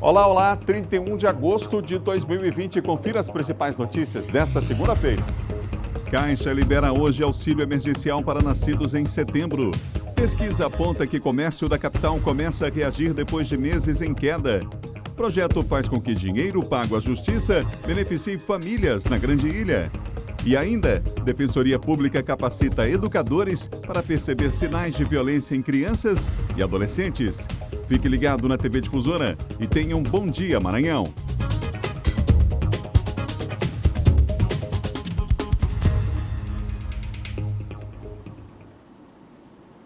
Olá, olá, 31 de agosto de 2020. Confira as principais notícias desta segunda-feira. Caixa libera hoje auxílio emergencial para nascidos em setembro. Pesquisa aponta que comércio da capital começa a reagir depois de meses em queda. Projeto faz com que dinheiro pago à justiça beneficie famílias na Grande Ilha. E ainda, Defensoria Pública capacita educadores para perceber sinais de violência em crianças e adolescentes. Fique ligado na TV Difusora e tenha um bom dia, Maranhão.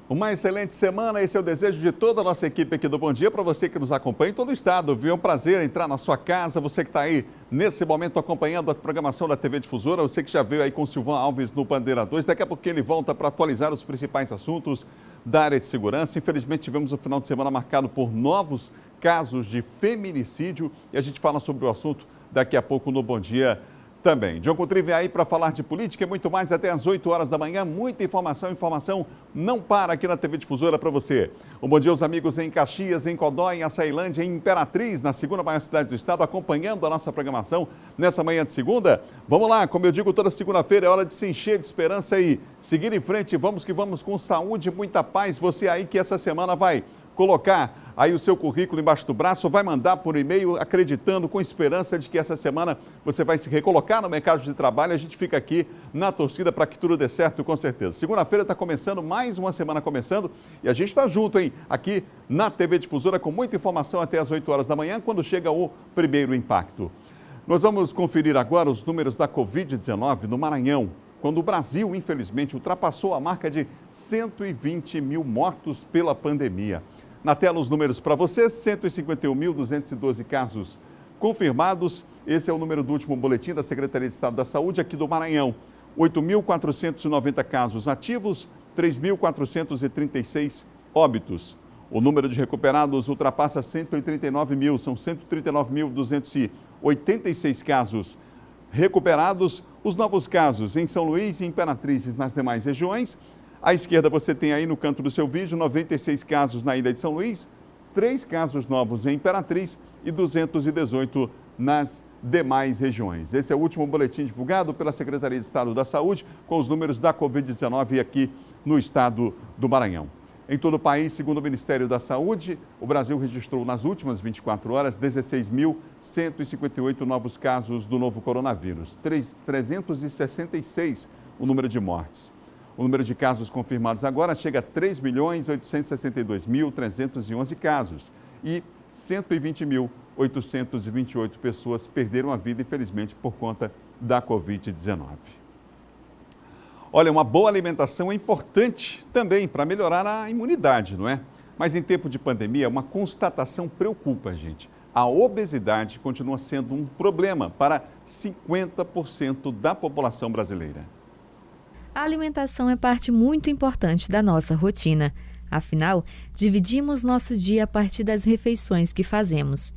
Uma excelente semana, esse é o desejo de toda a nossa equipe aqui do Bom Dia, para você que nos acompanha em todo o estado, viu? É um prazer entrar na sua casa, você que está aí nesse momento acompanhando a programação da TV Difusora, você que já veio aí com o Silvão Alves no Bandeira 2, daqui a pouquinho ele volta para atualizar os principais assuntos da área de segurança. Infelizmente tivemos um final de semana marcado por novos casos de feminicídio e a gente fala sobre o assunto daqui a pouco no Bom Dia também. John Coutrinho vem aí para falar de política e muito mais até às 8 horas da manhã. Muita informação não para aqui na TV Difusora para você. Um bom dia aos amigos em Caxias, em Codó, em Açailândia, em Imperatriz, na segunda maior cidade do estado, acompanhando a nossa programação nessa manhã de segunda. Vamos lá, como eu digo toda segunda-feira, é hora de se encher de esperança e seguir em frente. Vamos que vamos com saúde e muita paz. Você aí que essa semana vai colocar aí o seu currículo embaixo do braço, vai mandar por e-mail acreditando, com esperança de que essa semana você vai se recolocar no mercado de trabalho. A gente fica aqui na torcida para que tudo dê certo, com certeza. Segunda-feira está começando, mais uma semana começando e a gente está junto, hein? Aqui na TV Difusora com muita informação até às 8 horas da manhã, quando chega o primeiro impacto. Nós vamos conferir agora os números da Covid-19 no Maranhão, quando o Brasil, infelizmente, ultrapassou a marca de 120 mil mortos pela pandemia. Na tela os números para você, 151.212 casos confirmados. Esse é o número do último boletim da Secretaria de Estado da Saúde aqui do Maranhão. 8.490 casos ativos, 3.436 óbitos. O número de recuperados ultrapassa 139 mil, são 139.286 casos recuperados. Os novos casos em São Luís e Imperatrizes nas demais regiões. À esquerda você tem aí no canto do seu vídeo 96 casos na Ilha de São Luís, 3 casos novos em Imperatriz e 218 nas demais regiões. Esse é o último boletim divulgado pela Secretaria de Estado da Saúde com os números da Covid-19 aqui no estado do Maranhão. Em todo o país, segundo o Ministério da Saúde, o Brasil registrou nas últimas 24 horas 16.158 novos casos do novo coronavírus, 366 o número de mortes. O número de casos confirmados agora chega a 3.862.311 casos e 120.828 pessoas perderam a vida, infelizmente, por conta da Covid-19. Olha, uma boa alimentação é importante também para melhorar a imunidade, não é? Mas em tempo de pandemia, uma constatação preocupa a gente. A obesidade continua sendo um problema para 50% da população brasileira. A alimentação é parte muito importante da nossa rotina. Afinal, dividimos nosso dia a partir das refeições que fazemos.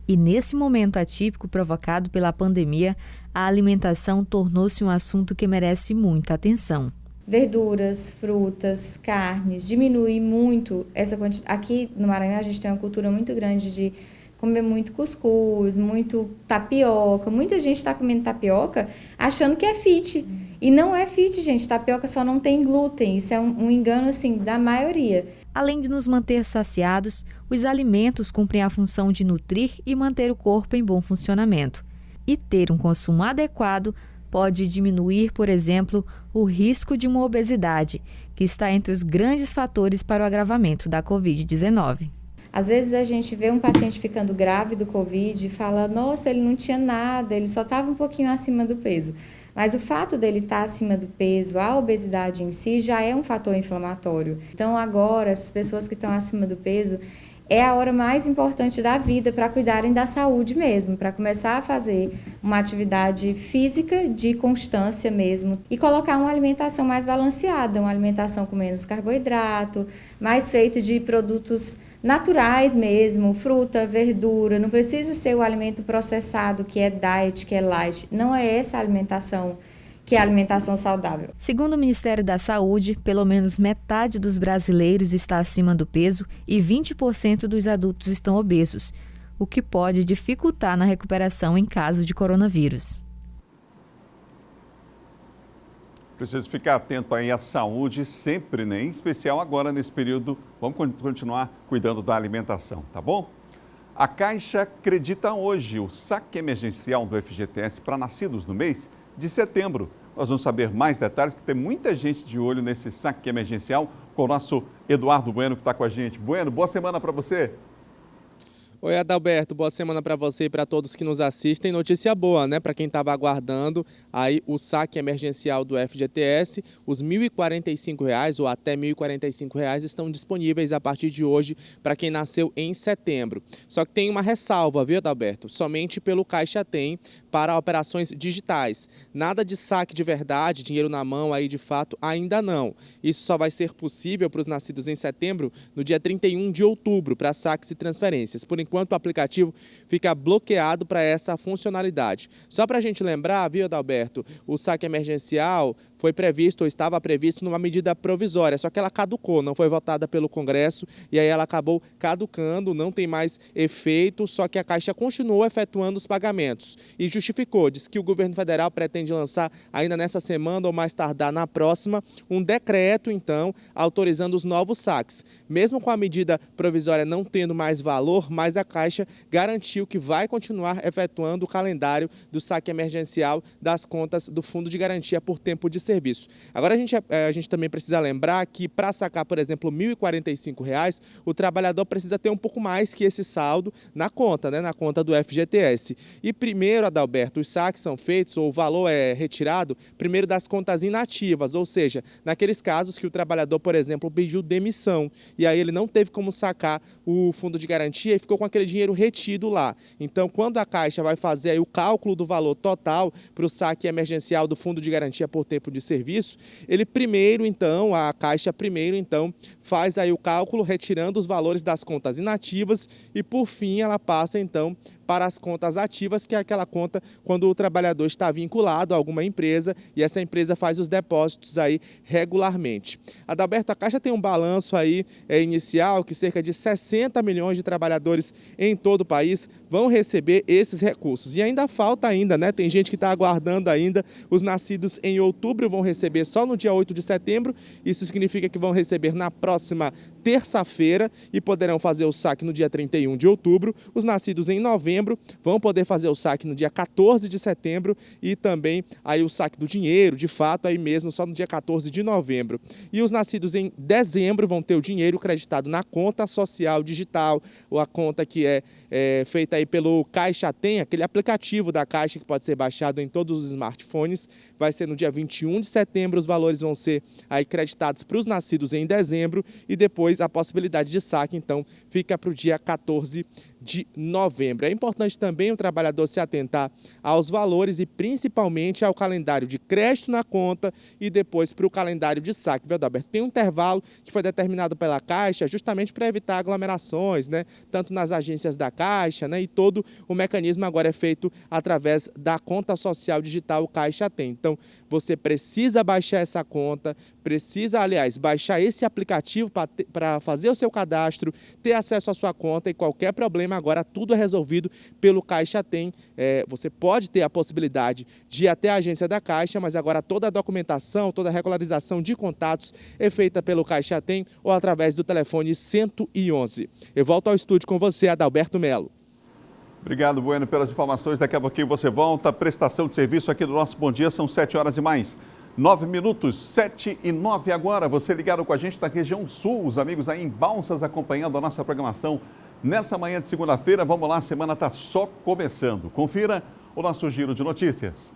E nesse momento atípico provocado pela pandemia, a alimentação tornou-se um assunto que merece muita atenção. Verduras, frutas, carnes, diminui muito essa quantidade. Aqui no Maranhão a gente tem uma cultura muito grande de comer muito cuscuz, muito tapioca. Muita gente está comendo tapioca achando que é fit. E não é fit, gente. Tapioca só não tem glúten. Isso é um engano, assim, da maioria. Além de nos manter saciados, os alimentos cumprem a função de nutrir e manter o corpo em bom funcionamento. E ter um consumo adequado pode diminuir, por exemplo, o risco de uma obesidade, que está entre os grandes fatores para o agravamento da Covid-19. Às vezes a gente vê um paciente ficando grave do Covid e fala, nossa, ele não tinha nada, ele só estava um pouquinho acima do peso. Mas o fato dele estar acima do peso, a obesidade em si, já é um fator inflamatório. Então agora, essas pessoas que estão acima do peso, é a hora mais importante da vida para cuidarem da saúde mesmo, para começar a fazer uma atividade física de constância mesmo e colocar uma alimentação mais balanceada, uma alimentação com menos carboidrato, mais feita de produtos naturais mesmo, fruta, verdura, não precisa ser o alimento processado que é diet, que é light, não é essa a alimentação que é a alimentação saudável. Segundo o Ministério da Saúde, pelo menos metade dos brasileiros está acima do peso e 20% dos adultos estão obesos. o que pode dificultar na recuperação em caso de coronavírus. Preciso ficar atento aí à saúde sempre, né? Em especial agora nesse período, vamos continuar cuidando da alimentação, tá bom? A Caixa acredita hoje o saque emergencial do FGTS para nascidos no mês de setembro. Nós vamos saber mais detalhes, que tem muita gente de olho nesse saque emergencial, com o nosso Eduardo Bueno, que está com a gente. Bueno, boa semana para você. Oi, Adalberto, boa semana para você e para todos que nos assistem. Notícia boa, né? Para quem estava aguardando aí o saque emergencial do FGTS, os R$ 1.045 ou até R$ 1.045 estão disponíveis a partir de hoje para quem nasceu em setembro. Só que tem uma ressalva, viu, Adalberto? Somente pelo Caixa Tem para operações digitais. Nada de saque de verdade, dinheiro na mão aí de fato, ainda não. Isso só vai ser possível para os nascidos em setembro no dia 31 de outubro para saques e transferências. Por enquanto o aplicativo fica bloqueado para essa funcionalidade. Só para a gente lembrar, viu, Adalberto, o saque emergencial foi previsto ou estava previsto numa medida provisória, só que ela caducou, não foi votada pelo Congresso e aí ela acabou caducando, não tem mais efeito, só que a Caixa continuou efetuando os pagamentos e justificou, disse que o governo federal pretende lançar ainda nessa semana ou mais tardar na próxima um decreto, então, autorizando os novos saques. Mesmo com a medida provisória não tendo mais valor, mas a Caixa garantiu que vai continuar efetuando o calendário do saque emergencial das contas do Fundo de Garantia por Tempo de Serviço. Agora a gente também precisa lembrar que para sacar, por exemplo, R$ 1.045, o trabalhador precisa ter um pouco mais que esse saldo na conta, né, na conta do FGTS. E primeiro, Adalberto, os saques são feitos, ou o valor é retirado, primeiro das contas inativas, ou seja, naqueles casos que o trabalhador, por exemplo, pediu demissão e aí ele não teve como sacar o Fundo de Garantia e ficou com aquele dinheiro retido lá. Então, quando a Caixa vai fazer aí o cálculo do valor total para o saque emergencial do Fundo de Garantia por Tempo de Serviço, a Caixa faz aí o cálculo retirando os valores das contas inativas e, por fim, ela passa então para as contas ativas, que é aquela conta quando o trabalhador está vinculado a alguma empresa e essa empresa faz os depósitos aí regularmente. Adalberto, a Caixa tem um balanço aí inicial que cerca de 60 milhões de trabalhadores em todo o país vão receber esses recursos. E ainda falta né? Tem gente que está aguardando ainda. Os nascidos em outubro vão receber só no dia 8 de setembro. Isso significa que vão receber na próxima terça-feira e poderão fazer o saque no dia 31 de outubro. Os nascidos em novembro vão poder fazer o saque no dia 14 de setembro e também aí o saque do dinheiro, de fato, aí mesmo só no dia 14 de novembro. E os nascidos em dezembro vão ter o dinheiro creditado na conta social digital, ou a conta que é feita aí pelo Caixa Tem, aquele aplicativo da Caixa que pode ser baixado em todos os smartphones. Vai ser no dia 21 de setembro, os valores vão ser aí creditados para os nascidos em dezembro e depois a possibilidade de saque, então, fica para o dia 14 de novembro. É importante também o trabalhador se atentar aos valores e principalmente ao calendário de crédito na conta e depois para o calendário de saque, viu, Adalberto? Tem um intervalo que foi determinado pela Caixa justamente para evitar aglomerações, né? Tanto nas agências da Caixa, né? E todo o mecanismo agora é feito através da conta social digital Caixa Tem. Então, você precisa baixar essa conta, precisa, aliás, baixar esse aplicativo para fazer o seu cadastro, ter acesso à sua conta e qualquer problema agora tudo é resolvido pelo Caixa Tem. Você pode ter a possibilidade de ir até a agência da Caixa, mas agora toda a documentação, toda a regularização de contatos é feita pelo Caixa Tem ou através do telefone 111. Eu volto ao estúdio com você, Adalberto Melo. Obrigado, Bueno, pelas informações. Daqui a pouquinho você volta. Prestação de serviço aqui do nosso Bom Dia, são 7 horas e mais 9 minutos, 7 e 9 agora. Você ligado com a gente da região sul, os amigos aí em Balsas acompanhando a nossa programação nessa manhã de segunda-feira. Vamos lá, a semana está só começando. Confira o nosso giro de notícias.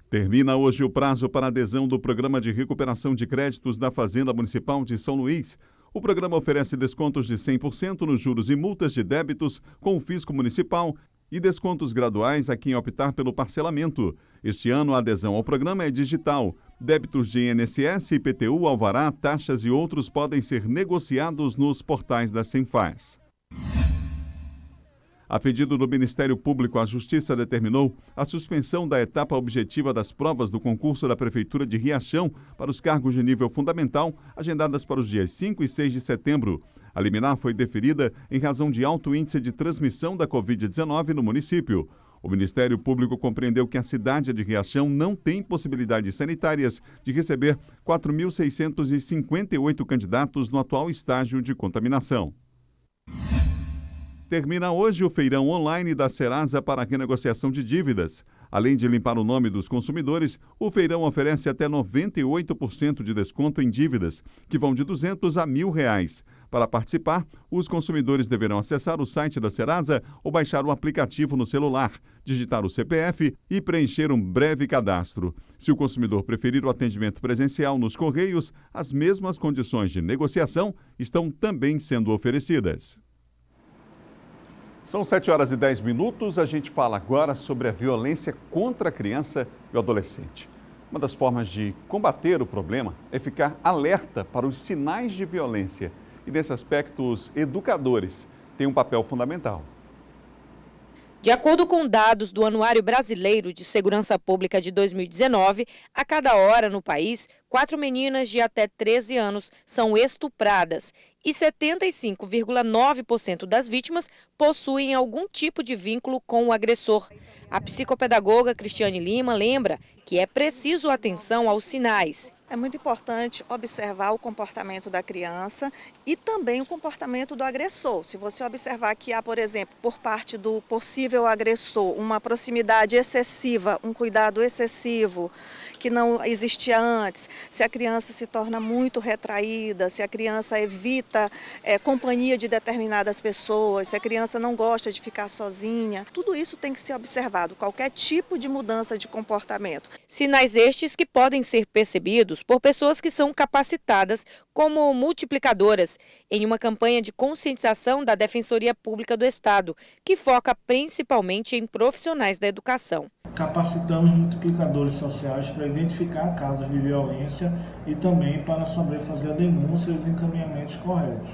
Termina hoje o prazo para adesão do Programa de Recuperação de Créditos da Fazenda Municipal de São Luís. O programa oferece descontos de 100% nos juros e multas de débitos com o fisco municipal e descontos graduais a quem optar pelo parcelamento. Este ano, a adesão ao programa é digital. Débitos de INSS, IPTU, alvará, taxas e outros podem ser negociados nos portais da Cenfaz. A pedido do Ministério Público, a Justiça determinou a suspensão da etapa objetiva das provas do concurso da Prefeitura de Riachão para os cargos de nível fundamental, agendadas para os dias 5 e 6 de setembro. A liminar foi deferida em razão de alto índice de transmissão da Covid-19 no município. O Ministério Público compreendeu que a cidade de Riachão não tem possibilidades sanitárias de receber 4.658 candidatos no atual estágio de contaminação. Termina hoje o feirão online da Serasa para a renegociação de dívidas. Além de limpar o nome dos consumidores, o feirão oferece até 98% de desconto em dívidas, que vão de R$ 200 a R$ 1.000. Para participar, os consumidores deverão acessar o site da Serasa ou baixar o aplicativo no celular, digitar o CPF e preencher um breve cadastro. Se o consumidor preferir o atendimento presencial nos Correios, as mesmas condições de negociação estão também sendo oferecidas. São 7h10. A gente fala agora sobre a violência contra a criança e o adolescente. Uma das formas de combater o problema é ficar alerta para os sinais de violência. E nesse aspecto, os educadores têm um papel fundamental. De acordo com dados do Anuário Brasileiro de Segurança Pública de 2019, a cada hora no país, 4 meninas de até 13 anos são estupradas e 75,9% das vítimas possuem algum tipo de vínculo com o agressor. A psicopedagoga Cristiane Lima lembra que é preciso atenção aos sinais. É muito importante observar o comportamento da criança e também o comportamento do agressor. Se você observar que há, por exemplo, por parte do possível agressor, uma proximidade excessiva, um cuidado excessivo que não existia antes, se a criança se torna muito retraída, se a criança evita companhia de determinadas pessoas, se a criança não gosta de ficar sozinha, tudo isso tem que ser observado, qualquer tipo de mudança de comportamento. Sinais estes que podem ser percebidos por pessoas que são capacitadas como multiplicadoras em uma campanha de conscientização da Defensoria Pública do Estado, que foca principalmente em profissionais da educação. Capacitamos multiplicadores sociais para identificar casos de violência e também para saber fazer a denúncia e os encaminhamentos corretos.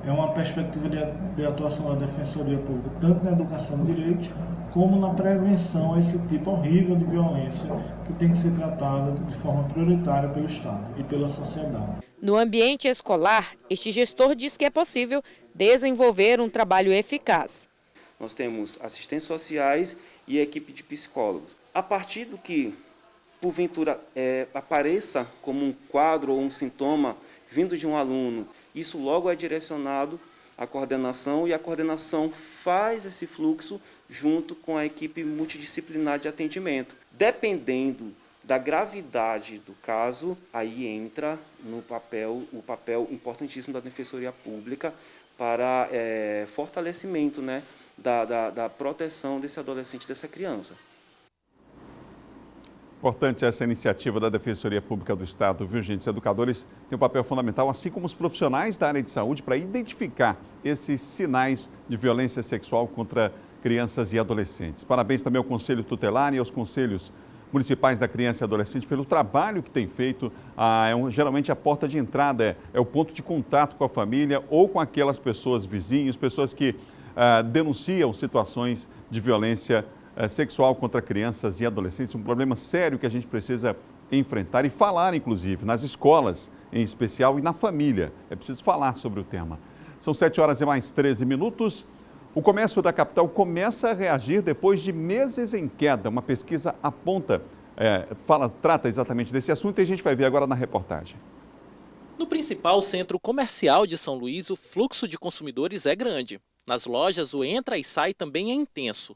É uma perspectiva de atuação da Defensoria Pública, tanto na educação de direitos, como na prevenção a esse tipo horrível de violência que tem que ser tratada de forma prioritária pelo Estado e pela sociedade. No ambiente escolar, este gestor diz que é possível desenvolver um trabalho eficaz. Nós temos assistentes sociais e a equipe de psicólogos. A partir do que, porventura, apareça como um quadro ou um sintoma vindo de um aluno, isso logo é direcionado à coordenação e a coordenação faz esse fluxo junto com a equipe multidisciplinar de atendimento. Dependendo da gravidade do caso, aí entra no o papel importantíssimo da Defensoria Pública para fortalecimento, da proteção desse adolescente, dessa criança. Importante essa iniciativa da Defensoria Pública do Estado, viu, gente? Os educadores têm um papel fundamental, assim como os profissionais da área de saúde, para identificar esses sinais de violência sexual contra crianças e adolescentes. Parabéns também ao Conselho Tutelar e aos Conselhos Municipais da Criança e Adolescente pelo trabalho que tem feito. Geralmente a porta de entrada é o ponto de contato com a família ou com aquelas pessoas vizinhos, pessoas que denunciam situações de violência sexual contra crianças e adolescentes, um problema sério que a gente precisa enfrentar e falar, inclusive, nas escolas em especial e na família. É preciso falar sobre o tema. São 7h13. O comércio da capital começa a reagir depois de meses em queda. Uma pesquisa aponta, trata exatamente desse assunto e a gente vai ver agora na reportagem. No principal centro comercial de São Luís, o fluxo de consumidores é grande. Nas lojas, o entra e sai também é intenso.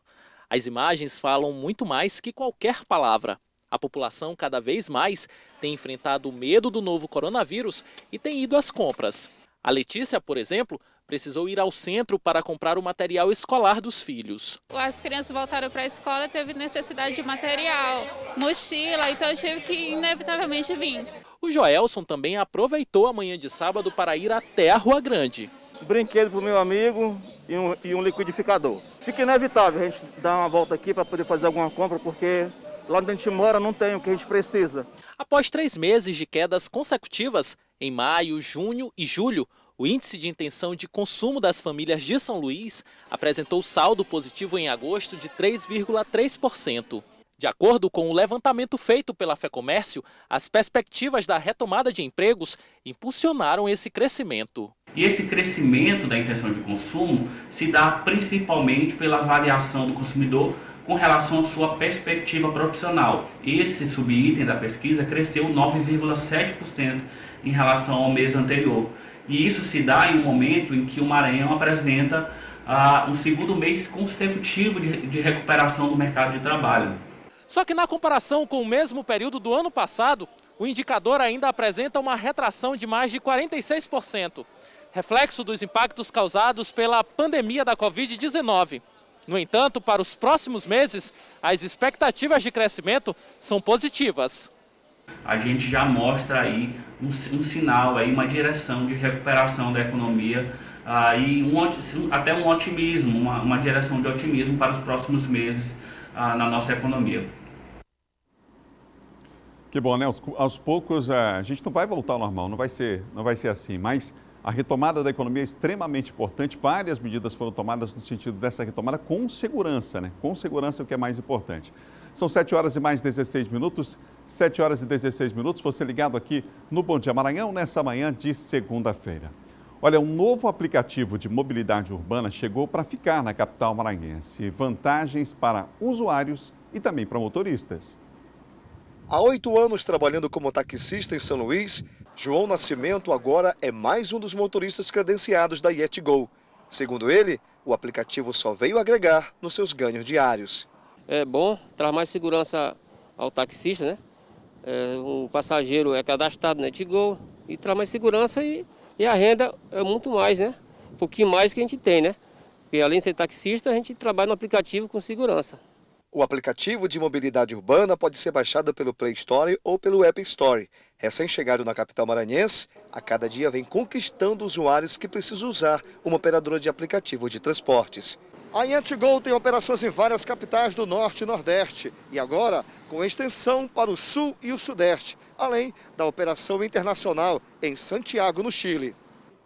As imagens falam muito mais que qualquer palavra. A população cada vez mais tem enfrentado o medo do novo coronavírus e tem ido às compras. A Letícia, por exemplo, precisou ir ao centro para comprar o material escolar dos filhos. As crianças voltaram para a escola, teve necessidade de material, mochila, então eu tive que inevitavelmente vir. O Joelson também aproveitou a manhã de sábado para ir até a Rua Grande. Brinquedo para o meu amigo e um liquidificador. Fica inevitável a gente dar uma volta aqui para poder fazer alguma compra, porque lá onde a gente mora não tem o que a gente precisa. Após 3 meses de quedas consecutivas, em maio, junho e julho, o índice de intenção de consumo das famílias de São Luís apresentou saldo positivo em agosto de 3,3%. De acordo com o levantamento feito pela FEComércio, as perspectivas da retomada de empregos impulsionaram esse crescimento. E esse crescimento da intenção de consumo se dá principalmente pela variação do consumidor com relação à sua perspectiva profissional. Esse subitem da pesquisa cresceu 9,7% em relação ao mês anterior. E isso se dá em um momento em que o Maranhão apresenta um segundo mês consecutivo de recuperação do mercado de trabalho. Só que na comparação com o mesmo período do ano passado, o indicador ainda apresenta uma retração de mais de 46%, reflexo dos impactos causados pela pandemia da Covid-19. No entanto, para os próximos meses, as expectativas de crescimento são positivas. A gente já mostra aí um sinal, aí, uma direção de recuperação da economia e até um otimismo, uma direção de otimismo para os próximos meses na nossa economia. Que bom, né? Aos poucos a gente não vai voltar ao normal, não vai ser assim, mas a retomada da economia é extremamente importante. Várias medidas foram tomadas no sentido dessa retomada com segurança, né? Com segurança é o que é mais importante. São 7 horas e mais 16 minutos, 7 horas e 16 minutos, você ligado aqui no Bom Dia Maranhão, nessa manhã de segunda-feira. Olha, um novo aplicativo de mobilidade urbana chegou para ficar na capital maranhense. Vantagens para usuários e também para motoristas. Há 8 anos trabalhando como taxista em São Luís, João Nascimento agora é mais um dos motoristas credenciados da Yetgo. Segundo ele, o aplicativo só veio agregar nos seus ganhos diários. É bom, traz mais segurança ao taxista, né? O passageiro é cadastrado na Yetgo e traz mais segurança e a renda é muito mais, né? Um pouquinho mais que a gente tem, né? Porque além de ser taxista, a gente trabalha no aplicativo com segurança. O aplicativo de mobilidade urbana pode ser baixado pelo Play Store ou pelo App Store. Recém-chegado na capital maranhense, a cada dia vem conquistando usuários que precisam usar uma operadora de aplicativo de transportes. A Yetgo tem operações em várias capitais do Norte e Nordeste e agora com extensão para o Sul e o Sudeste, além da operação internacional em Santiago, no Chile.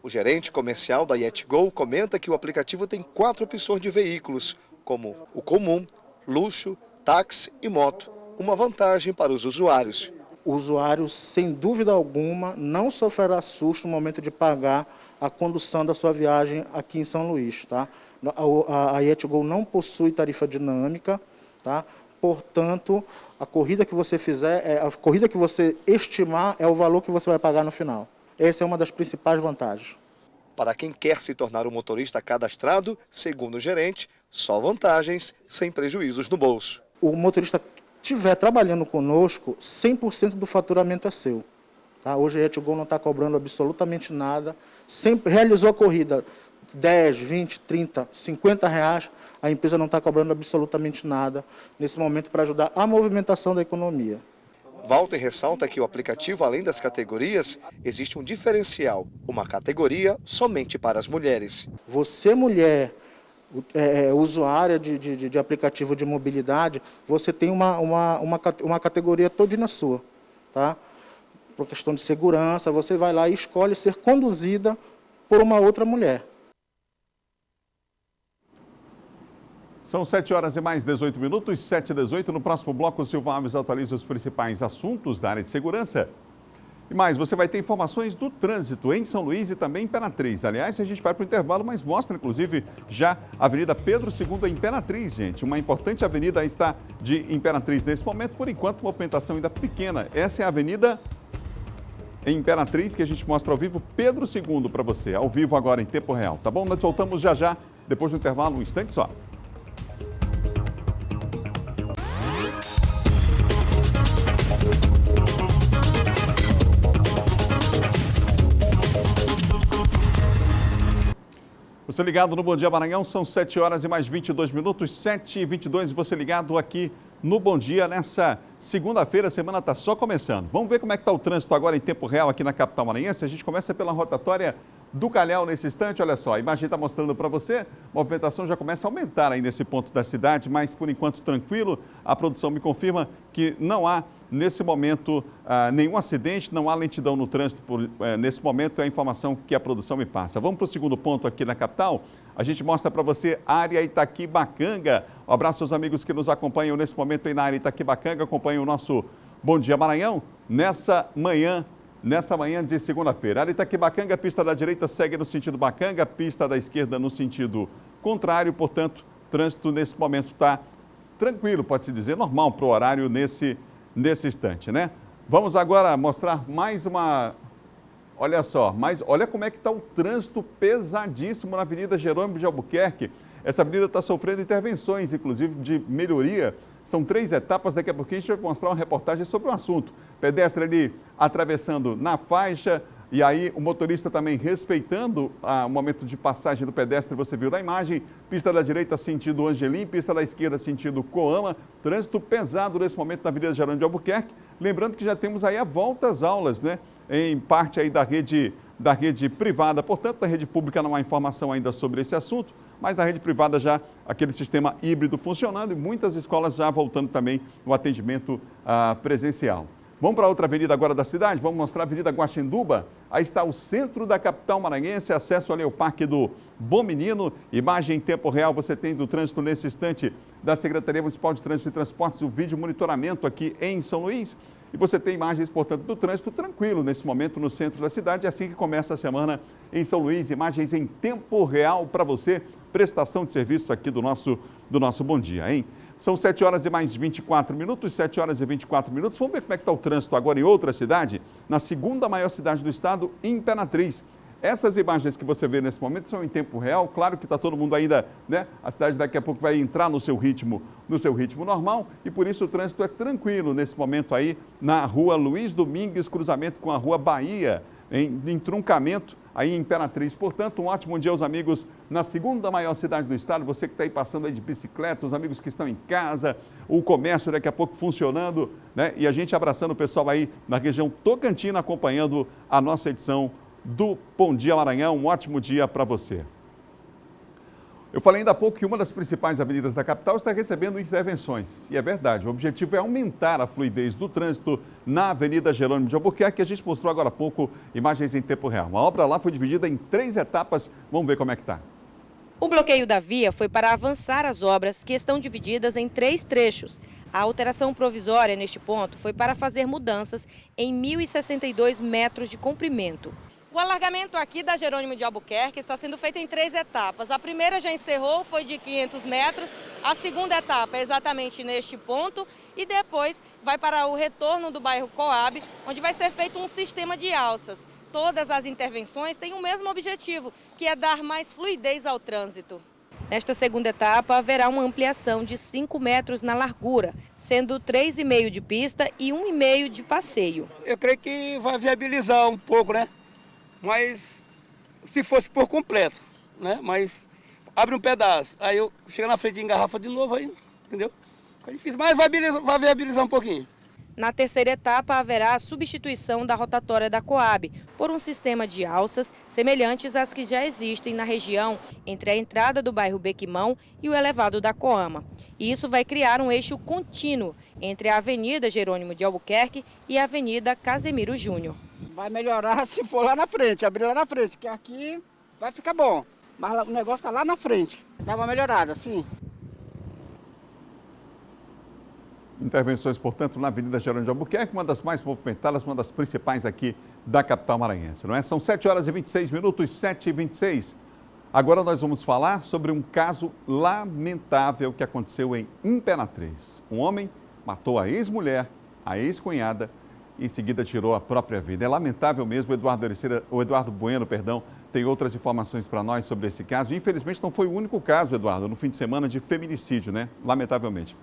O gerente comercial da Yetgo comenta que o aplicativo tem 4 opções de veículos, como o comum, luxo, táxi e moto, uma vantagem para os usuários. O usuário, sem dúvida alguma, não sofrerá susto no momento de pagar a condução da sua viagem aqui em São Luís. Tá? A Yetgo não possui tarifa dinâmica, tá? Portanto, a corrida que você fizer, a corrida que você estimar é o valor que você vai pagar no final. Essa é uma das principais vantagens. Para quem quer se tornar um motorista cadastrado, segundo o gerente, só vantagens, sem prejuízos no bolso. O motorista estiver trabalhando conosco, 100% do faturamento é seu. Tá? Hoje a Yetgo não está cobrando absolutamente nada. Sempre realizou a corrida 10, 20, 30, 50 reais, a empresa não está cobrando absolutamente nada nesse momento para ajudar a movimentação da economia. Walter ressalta que o aplicativo, além das categorias, existe um diferencial, uma categoria somente para as mulheres. Você, mulher, usuária de aplicativo de mobilidade, você tem uma categoria todinha sua, tá? Por questão de segurança, você vai lá e escolhe ser conduzida por uma outra mulher. São 7 horas e mais 18 minutos, 7h18. No próximo bloco, o Silvio Alves atualiza os principais assuntos da área de segurança. E mais, você vai ter informações do trânsito em São Luís e também em Imperatriz. Aliás, a gente vai para o intervalo, mas mostra, inclusive, já a Avenida Pedro II em Imperatriz, gente. Uma importante avenida está de Imperatriz nesse momento. Por enquanto, movimentação ainda pequena. Essa é a avenida em Imperatriz, que a gente mostra ao vivo, Pedro II para você, ao vivo agora em tempo real, tá bom? Nós voltamos já, depois do intervalo, um instante só. Você ligado no Bom Dia Maranhão, são 7 horas e mais 22 minutos, 7h22, você ligado aqui no Bom Dia nessa segunda-feira, a semana está só começando. Vamos ver como é que está o trânsito agora em tempo real aqui na capital maranhense. A gente começa pela rotatória do Calhau nesse instante. Olha só, a imagem está mostrando para você, a movimentação já começa a aumentar aí nesse ponto da cidade, mas por enquanto tranquilo. A produção me confirma que não há, nesse momento, nenhum acidente, não há lentidão no trânsito. Nesse momento é a informação que a produção me passa. Vamos para o segundo ponto aqui na capital. A gente mostra para você a área Itaquibacanga. Um abraço aos amigos que nos acompanham nesse momento aí na área Itaquibacanga, acompanham o nosso Bom Dia Maranhão nessa manhã de segunda-feira. Área Itaquibacanga, pista da direita segue no sentido Bacanga, pista da esquerda no sentido contrário, portanto, trânsito nesse momento está tranquilo, pode-se dizer, normal para o horário nesse instante, né? Vamos agora mostrar mais uma... Olha só, olha como é que está o trânsito pesadíssimo na Avenida Jerônimo de Albuquerque. Essa avenida está sofrendo intervenções, inclusive de melhoria. São 3 etapas, daqui a pouquinho a gente vai mostrar uma reportagem sobre o assunto. Pedestre ali atravessando na faixa e aí o motorista também respeitando o momento de passagem do pedestre, você viu na imagem. Pista da direita sentido Angelim, pista da esquerda sentido Coama. Trânsito pesado nesse momento na Avenida Jerônimo de Albuquerque. Lembrando que já temos aí a volta às aulas, né? Em parte aí da rede privada. Portanto, na rede pública não há informação ainda sobre esse assunto, mas na rede privada já aquele sistema híbrido funcionando e muitas escolas já voltando também no atendimento presencial. Vamos para outra avenida agora da cidade, vamos mostrar a Avenida Guaxinduba. Aí está o centro da capital maranhense, acesso ali ao Parque do Bom Menino. Imagem em tempo real você tem do trânsito nesse instante da Secretaria Municipal de Trânsito e Transportes, o vídeo monitoramento aqui em São Luís. E você tem imagens, portanto, do trânsito tranquilo nesse momento no centro da cidade, assim que começa a semana em São Luís. Imagens em tempo real para você, prestação de serviços aqui do nosso Bom Dia, hein? São 7 horas e mais 24 minutos, 7 horas e 24 minutos. Vamos ver como é que está o trânsito agora em outra cidade, na segunda maior cidade do estado, Imperatriz. Essas imagens que você vê nesse momento são em tempo real, claro que está todo mundo ainda, né? A cidade daqui a pouco vai entrar no seu ritmo normal e por isso o trânsito é tranquilo nesse momento aí na rua Luiz Domingues, cruzamento com a rua Bahia, em entroncamento aí em Imperatriz. Portanto, um ótimo dia aos amigos na segunda maior cidade do estado, você que está aí passando aí de bicicleta, os amigos que estão em casa, o comércio daqui a pouco funcionando, né? E a gente abraçando o pessoal aí na região Tocantina, acompanhando a nossa edição do Bom Dia Maranhão. Um ótimo dia para você. Eu falei ainda há pouco que uma das principais avenidas da capital está recebendo intervenções. E é verdade, o objetivo é aumentar a fluidez do trânsito na Avenida Jerônimo de Albuquerque, que a gente mostrou agora há pouco imagens em tempo real. A obra lá foi dividida em 3 etapas. Vamos ver como é que está. O bloqueio da via foi para avançar as obras, que estão divididas em 3 trechos. A alteração provisória neste ponto foi para fazer mudanças em 1.062 metros de comprimento. O alargamento aqui da Jerônimo de Albuquerque está sendo feito em 3 etapas. A primeira já encerrou, foi de 500 metros. A segunda etapa é exatamente neste ponto. E depois vai para o retorno do bairro Coab, onde vai ser feito um sistema de alças. Todas as intervenções têm o mesmo objetivo, que é dar mais fluidez ao trânsito. Nesta segunda etapa, haverá uma ampliação de 5 metros na largura, sendo 3,5 de pista e 1,5 de passeio. Eu creio que vai viabilizar um pouco, né? Mas se fosse por completo, né? Mas abre um pedaço, aí eu chego na frente e engarrafa de novo, aí, entendeu? Fica difícil, mas vai viabilizar um pouquinho. Na terceira etapa, haverá a substituição da rotatória da Coab por um sistema de alças semelhantes às que já existem na região entre a entrada do bairro Bequimão e o elevado da Coama. E isso vai criar um eixo contínuo entre a Avenida Jerônimo de Albuquerque e a Avenida Casemiro Júnior. Vai melhorar se for lá na frente, abrir lá na frente, que aqui vai ficar bom. Mas o negócio está lá na frente. Dá uma melhorada, sim. Intervenções, portanto, na Avenida Jerônimo de Albuquerque, uma das mais movimentadas, uma das principais aqui da capital maranhense, não é? São 7 horas e 26 minutos, 7h26. Agora nós vamos falar sobre um caso lamentável que aconteceu em Imperatriz. Um homem matou a ex-mulher, a ex-cunhada, e em seguida tirou a própria vida. É lamentável mesmo. O Eduardo Bueno, tem outras informações para nós sobre esse caso. Infelizmente não foi o único caso, Eduardo, no fim de semana de feminicídio, né? Lamentavelmente.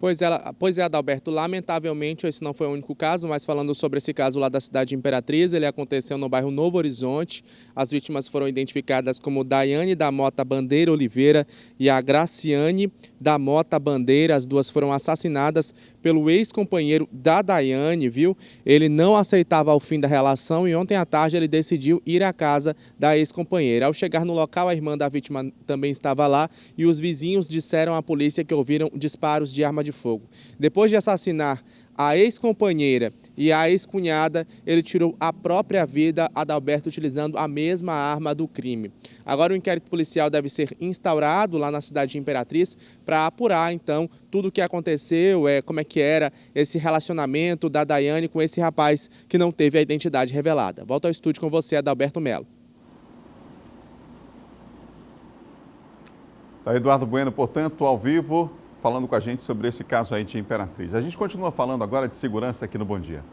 Pois é, Adalberto, lamentavelmente esse não foi o único caso, mas falando sobre esse caso lá da cidade de Imperatriz, ele aconteceu no bairro Novo Horizonte. As vítimas foram identificadas como Daiane da Mota Bandeira Oliveira e a Graciane da Mota Bandeira. As duas foram assassinadas pelo ex-companheiro da Daiane, viu? Ele não aceitava o fim da relação e ontem à tarde ele decidiu ir à casa da ex-companheira. Ao chegar no local, a irmã da vítima também estava lá e os vizinhos disseram à polícia que ouviram disparos de arma de fogo. Depois de assassinar a ex-companheira e a ex-cunhada, ele tirou a própria vida, Adalberto, utilizando a mesma arma do crime. Agora o inquérito policial deve ser instaurado lá na cidade de Imperatriz para apurar, então, tudo o que aconteceu, como é que era esse relacionamento da Daiane com esse rapaz que não teve a identidade revelada. Volto ao estúdio com você, Adalberto Melo. Tá, Eduardo Bueno, portanto, ao vivo, falando com a gente sobre esse caso aí de Imperatriz. A gente continua falando agora de segurança aqui no Bom Dia.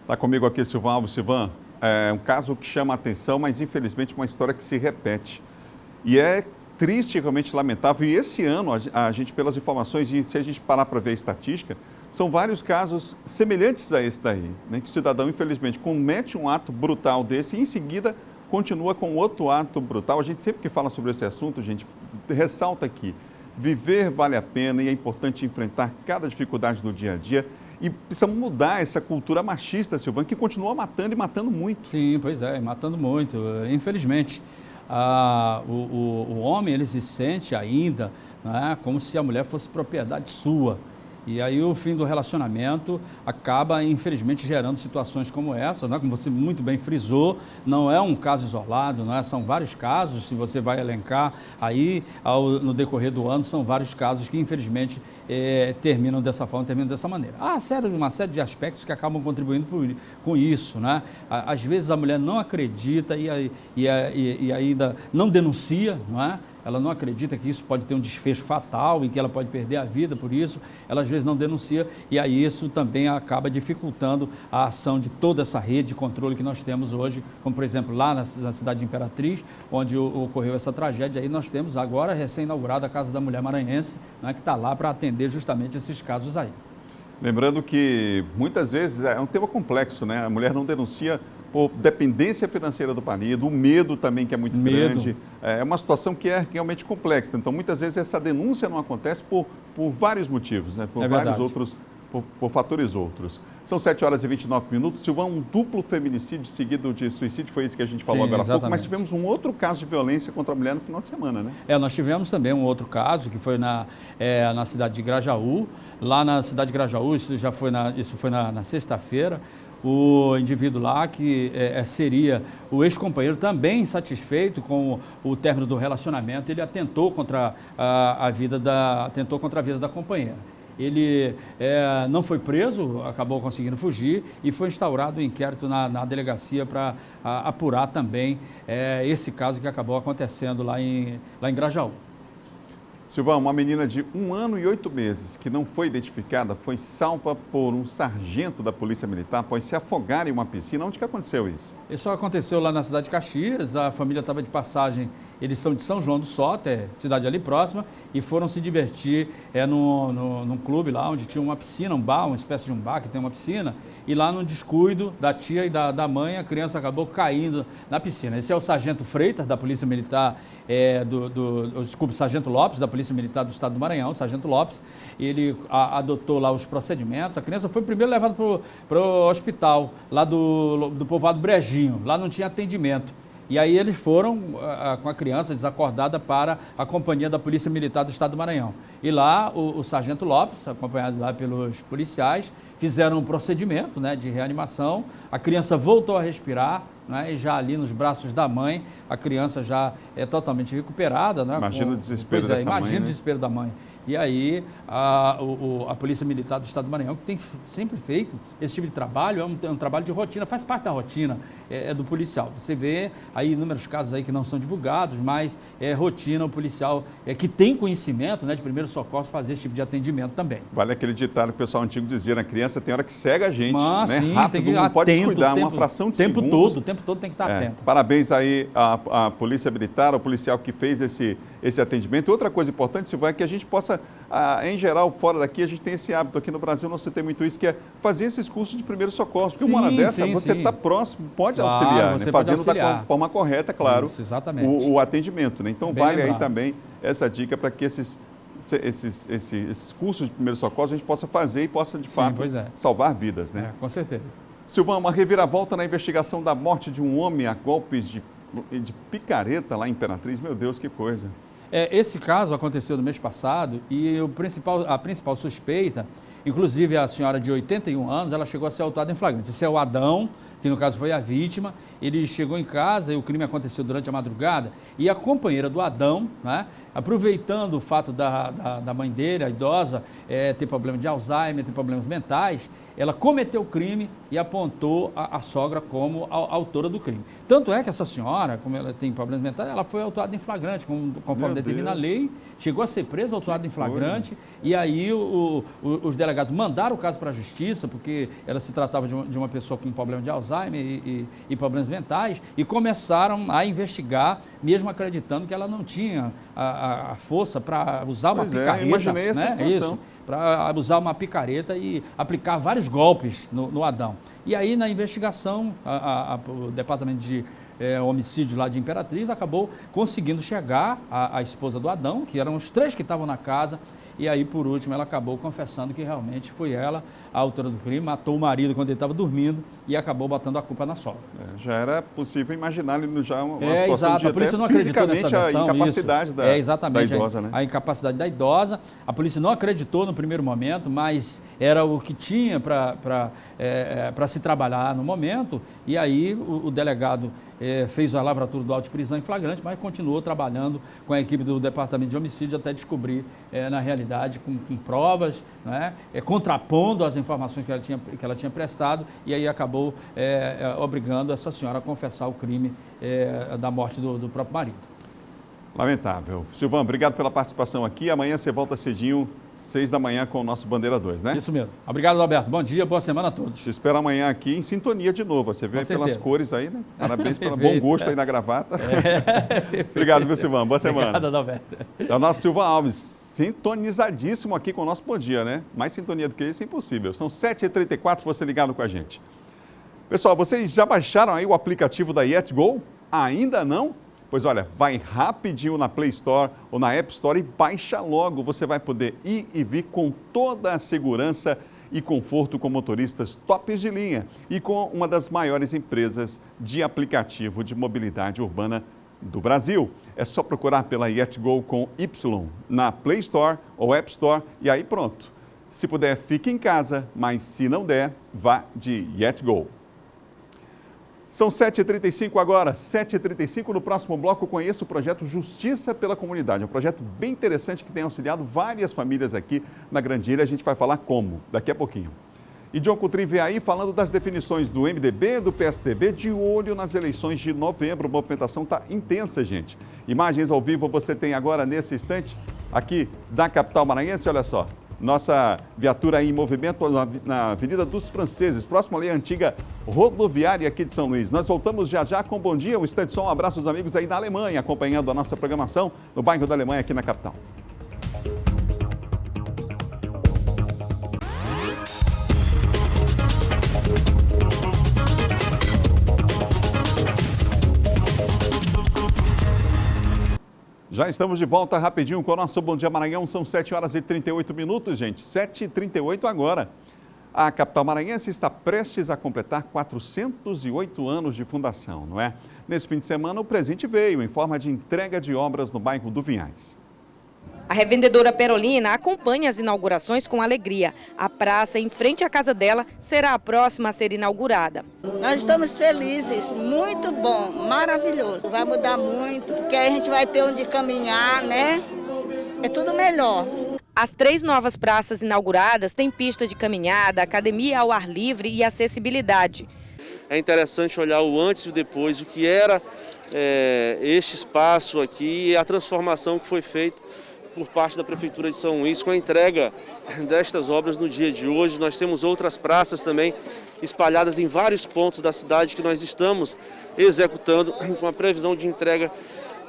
Está comigo aqui Silvan Alves. Silvan, é um caso que chama a atenção, mas infelizmente uma história que se repete. E é triste, realmente lamentável. E esse ano, a gente, pelas informações, e se a gente parar para ver a estatística, são vários casos semelhantes a esse daí, né? Que o cidadão, infelizmente, comete um ato brutal desse e, em seguida, continua com outro ato brutal. A gente sempre que fala sobre esse assunto, gente, ressalta aqui, viver vale a pena e é importante enfrentar cada dificuldade do dia a dia. E precisamos mudar essa cultura machista, Silvan, que continua matando e matando muito. Sim, pois é, matando muito. Infelizmente, o homem ele se sente ainda, né, como se a mulher fosse propriedade sua. E aí o fim do relacionamento acaba, infelizmente, gerando situações como essa, né? Como você muito bem frisou, não é um caso isolado, né? São vários casos, se você vai elencar aí no decorrer do ano, são vários casos que, infelizmente, terminam dessa forma, terminam dessa maneira. Há uma série de aspectos que acabam contribuindo com isso, né? Às vezes a mulher não acredita e ainda não denuncia, não é? Ela não acredita que isso pode ter um desfecho fatal e que ela pode perder a vida por isso, ela às vezes não denuncia e aí isso também acaba dificultando a ação de toda essa rede de controle que nós temos hoje, como por exemplo lá na cidade de Imperatriz, onde ocorreu essa tragédia, aí nós temos agora recém-inaugurada a Casa da Mulher Maranhense, né, que está lá para atender justamente esses casos aí. Lembrando que muitas vezes é um tema complexo, né? A mulher não denuncia por dependência financeira do marido, o medo também que é muito grande. É uma situação que é realmente complexa. Então, muitas vezes essa denúncia não acontece por vários motivos, né? Por vários outros, por fatores outros. São 7h29. Silvan, um duplo feminicídio seguido de suicídio, foi isso que a gente falou agora há pouco, mas tivemos um outro caso de violência contra a mulher no final de semana, né? Nós tivemos também um outro caso, que foi na cidade de Grajaú. Lá na cidade de Grajaú, isso foi na sexta-feira, o indivíduo lá, que seria o ex-companheiro, também insatisfeito com o término do relacionamento, ele atentou contra a vida da companheira. Ele não foi preso, acabou conseguindo fugir e foi instaurado um inquérito na delegacia para apurar também esse caso que acabou acontecendo lá em Grajaú. Silvan, uma menina de 1 ano e 8 meses que não foi identificada foi salva por um sargento da Polícia Militar após se afogar em uma piscina. Onde que aconteceu isso? Isso aconteceu lá na cidade de Caxias. A família estava de passagem, eles são de São João do Sota, cidade ali próxima, e foram se divertir num clube lá onde tinha uma piscina, um bar, uma espécie de um bar que tem uma piscina, e lá no descuido da tia e da mãe, a criança acabou caindo na piscina. Esse é o sargento Freitas, da Polícia Militar, sargento Lopes, da Polícia Militar do Estado do Maranhão, sargento Lopes, ele adotou lá os procedimentos. A criança foi primeiro levada para o hospital, lá do povoado Brejinho, lá não tinha atendimento. E aí eles foram com a criança desacordada para a companhia da Polícia Militar do Estado do Maranhão. E lá o sargento Lopes, acompanhado lá pelos policiais, fizeram um procedimento, né, de reanimação. A criança voltou a respirar, né, e já ali nos braços da mãe, a criança já é totalmente recuperada. Né, imagina o desespero dessa mãe. Imagina o desespero da mãe. E aí a Polícia Militar do Estado do Maranhão, que tem sempre feito esse tipo de trabalho, é um trabalho de rotina, faz parte da rotina do policial. Você vê aí inúmeros casos aí que não são divulgados, mas é rotina o policial que tem conhecimento, né, de primeiros socorros fazer esse tipo de atendimento também. Vale aquele ditado que o pessoal antigo dizia, né? Criança tem hora que cega a gente, mas, né? Sim, Rápido, tem que não pode descuidar, uma tempo, fração de tempo segundos. O tempo todo tem que estar atento. Parabéns aí à Polícia Militar, ao policial que fez esse atendimento. Outra coisa importante, Silvana, é que a gente possa, em geral, fora daqui, a gente tem esse hábito aqui no Brasil, nós temos muito isso, que é fazer esses cursos de primeiros socorros. Porque uma hora dessa, você está próximo, pode auxiliar, né? Fazendo da forma correta, claro, isso, exatamente. O atendimento. Né? Então, Bem vale lembrado. aí também essa dica para que esses cursos de primeiros socorros a gente possa fazer e possa, de fato, salvar vidas. Né? Com certeza. Silvana, uma reviravolta na investigação da morte de um homem a golpes de picareta lá em Imperatriz. Meu Deus, que coisa. Esse caso aconteceu no mês passado e a principal suspeita, inclusive a senhora de 81 anos, ela chegou a ser autuada em flagrante. Esse é o Adão, que no caso foi a vítima. Ele chegou em casa e o crime aconteceu durante a madrugada e a companheira do Adão, né, aproveitando o fato da mãe dele, a idosa, ter problema de Alzheimer, ter problemas mentais, ela cometeu o crime e apontou a sogra como a autora do crime. Tanto é que essa senhora, como ela tem problemas mentais, ela foi autuada em flagrante, conforme determina a lei, chegou a ser presa, autuada em flagrante, e aí os delegados mandaram o caso para a justiça, porque ela se tratava de uma pessoa com problema de Alzheimer e problemas mentais, e começaram a investigar, mesmo acreditando que ela não tinha a força para usar uma picareta. Imaginei essa situação. Para usar uma picareta e aplicar vários golpes no Adão. E aí, na investigação, o Departamento de Homicídio lá de Imperatriz acabou conseguindo chegar à esposa do Adão, que eram os 3 que estavam na casa, e aí, por último, ela acabou confessando que realmente foi ela a autora do crime, matou o marido quando ele estava dormindo e acabou botando a culpa na sogra. Já era possível imaginar ali já uma situação exato. de A polícia não acreditou nessa versão, a incapacidade da idosa, né? A incapacidade da idosa. A polícia não acreditou no primeiro momento, mas era o que tinha para se trabalhar no momento, e aí o delegado fez a lavratura do auto de prisão em flagrante, mas continuou trabalhando com a equipe do Departamento de Homicídio até descobrir, na realidade, com provas, né, contrapondo as informações que ela tinha prestado, e aí acabou obrigando essa senhora a confessar o crime da morte do próprio marido. Lamentável. Silvana, obrigado pela participação aqui. Amanhã você volta cedinho, 6 da manhã, com o nosso Bandeira 2, né? Isso mesmo. Obrigado, Alberto. Bom dia, boa semana a todos. Te espero amanhã aqui em sintonia de novo. Você vê pelas cores aí, né? Parabéns pelo bom gosto aí na gravata. Obrigado, viu, Silvana? Boa semana. Obrigado, Alberto. É o nosso Silvana Alves, sintonizadíssimo aqui com o nosso Bom Dia, né? Mais sintonia do que isso é impossível. São 7h34, você ligado com a gente. Pessoal, vocês já baixaram aí o aplicativo da YetGo? Ainda não? Pois olha, vai rapidinho na Play Store ou na App Store e baixa logo. Você vai poder ir e vir com toda a segurança e conforto com motoristas tops de linha e com uma das maiores empresas de aplicativo de mobilidade urbana do Brasil. É só procurar pela YetGo com Y na Play Store ou App Store e aí pronto. Se puder, fique em casa, mas se não der, vá de YetGo. São 7h35 agora, 7h35. No próximo bloco, conheço o projeto Justiça pela Comunidade. É um projeto bem interessante que tem auxiliado várias famílias aqui na Grande Ilha. A gente vai falar como daqui a pouquinho. E John Coutrin vem aí falando das definições do MDB, do PSDB, de olho nas eleições de novembro. A movimentação está intensa, gente. Imagens ao vivo você tem agora nesse instante aqui da capital maranhense, olha só. Nossa viatura aí em movimento na Avenida dos Franceses, próximo ali à antiga rodoviária aqui de São Luís. Nós voltamos já com Bom Dia, um instante só, um abraço aos amigos aí da Alemanha, acompanhando a nossa programação no bairro da Alemanha aqui na capital. Já estamos de volta rapidinho com o nosso Bom Dia Maranhão. São 7h38, gente. 7h38 agora. A capital maranhense está prestes a completar 408 anos de fundação, não é? Nesse fim de semana, o presente veio em forma de entrega de obras no bairro do Vinhais. A revendedora Perolina acompanha as inaugurações com alegria. A praça em frente à casa dela será a próxima a ser inaugurada. Nós estamos felizes, muito bom, maravilhoso. Vai mudar muito, porque aí a gente vai ter onde caminhar, né? É tudo melhor. As 3 novas praças inauguradas têm pista de caminhada, academia ao ar livre e acessibilidade. É interessante olhar o antes e o depois, o que era este espaço aqui e a transformação que foi feita por parte da Prefeitura de São Luís com a entrega destas obras no dia de hoje. Nós temos outras praças também espalhadas em vários pontos da cidade que nós estamos executando com a previsão de entrega